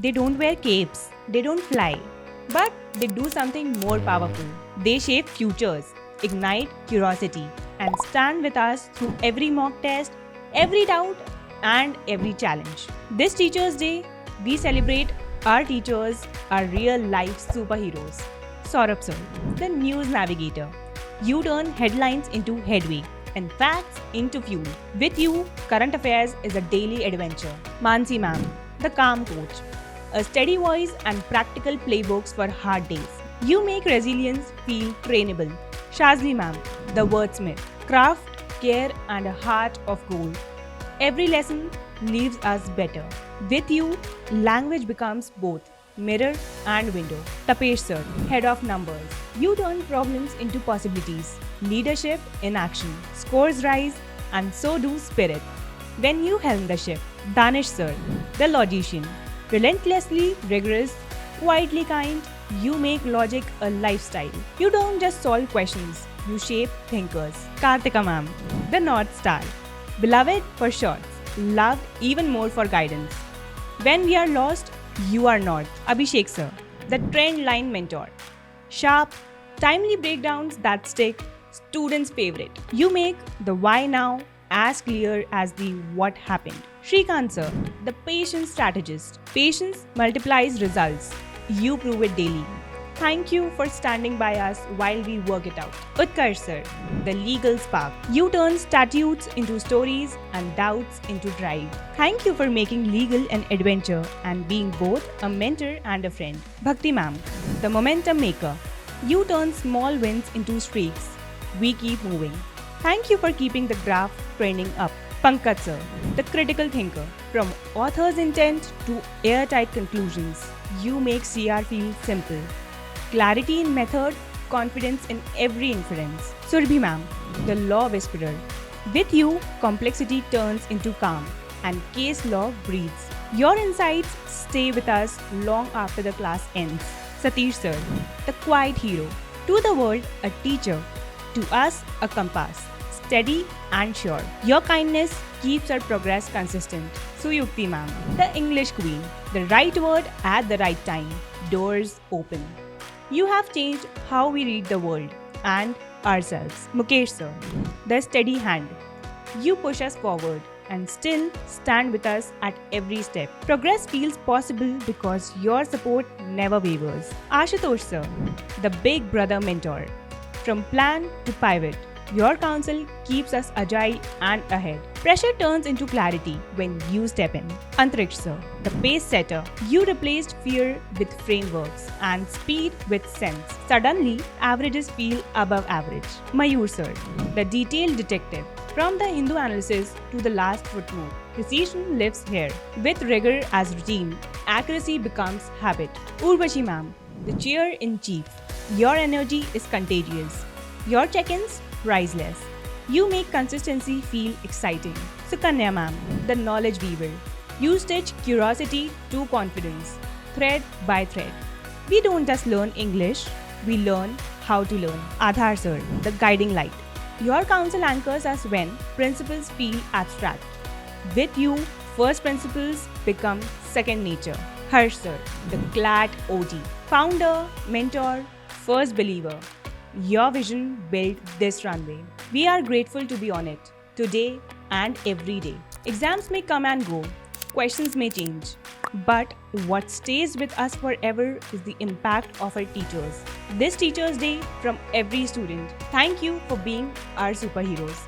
They don't wear capes, they don't fly, but they do something more powerful. They shape futures, ignite curiosity, and stand with us through every mock test, every doubt, and every challenge. This Teachers' Day, we celebrate our teachers, our real life superheroes. Saurabh sir, the news navigator. You turn headlines into headway and facts into fuel. With you, current affairs is a daily adventure. Mansi ma'am, the calm coach. A steady voice and practical playbooks for hard days. You make resilience feel trainable. Shazli ma'am, the wordsmith. Craft, care, and a heart of gold. Every lesson leaves us better. With you, language becomes both mirror and window. Tapesh sir, head of numbers. You turn problems into possibilities. Leadership in action. Scores rise, and so do spirit. When you helm the ship. Danish sir, the logician. Relentlessly rigorous, quietly kind, you make logic a lifestyle. You don't just solve questions, you shape thinkers. Kartika ma'am, the North Star. Beloved for shorts, loved even more for guidance. When we are lost, you are not. Abhishek sir, the trend line mentor. Sharp, timely breakdowns that stick, students' favorite. You make the why now as clear as the what happened. Shrikant sir, the patience strategist. Patience multiplies results. You prove it daily. Thank you for standing by us while we work it out. Utkarsh sir, the legal spark. You turn statutes into stories and doubts into drive. Thank you for making legal an adventure and being both a mentor and a friend. Bhakti ma'am, the momentum maker. You turn small wins into streaks. We keep moving. Thank you for keeping the graph trending up. Pankaj sir, the critical thinker. From author's intent to airtight conclusions, you make CR feel simple. Clarity in method, confidence in every inference. Surbhi ma'am, the law whisperer. With you, complexity turns into calm and case law breathes. Your insights stay with us long after the class ends. Satish sir, the quiet hero. To the world, a teacher. To us, a compass. Steady and sure. Your kindness keeps our progress consistent. Suyukti ma'am, the English queen. The right word at the right time. Doors open. You have changed how we read the world and ourselves. Mukesh sir, the steady hand. You push us forward and still stand with us at every step. Progress feels possible because your support never wavers. Ashutosh sir, the big brother mentor. From plan to pivot, your counsel keeps us agile and ahead. Pressure turns into clarity when you step in. Antriksh sir, the pace setter. You replaced fear with frameworks and speed with sense. Suddenly, averages feel above average. Mayur sir, the detailed detective. From the Hindu analysis to the last footnote, precision lives here. With rigor as routine, accuracy becomes habit. Urvashi ma'am, the cheer-in-chief. Your energy is contagious. Your check-ins, priceless. You make consistency feel exciting. Sukanya ma'am, the knowledge weaver. You stitch curiosity to confidence, thread by thread. We don't just learn English, we learn how to learn. Aadhar sir, the guiding light. Your counsel anchors us when principles feel abstract. With you, first principles become second nature. Harsh sir, the CLAT OG. Founder, mentor, first believer. Your vision built this runway. We are grateful to be on it, today and every day. Exams may come and go, questions may change, but what stays with us forever is the impact of our teachers. This Teachers' Day from every student. Thank you for being our superheroes.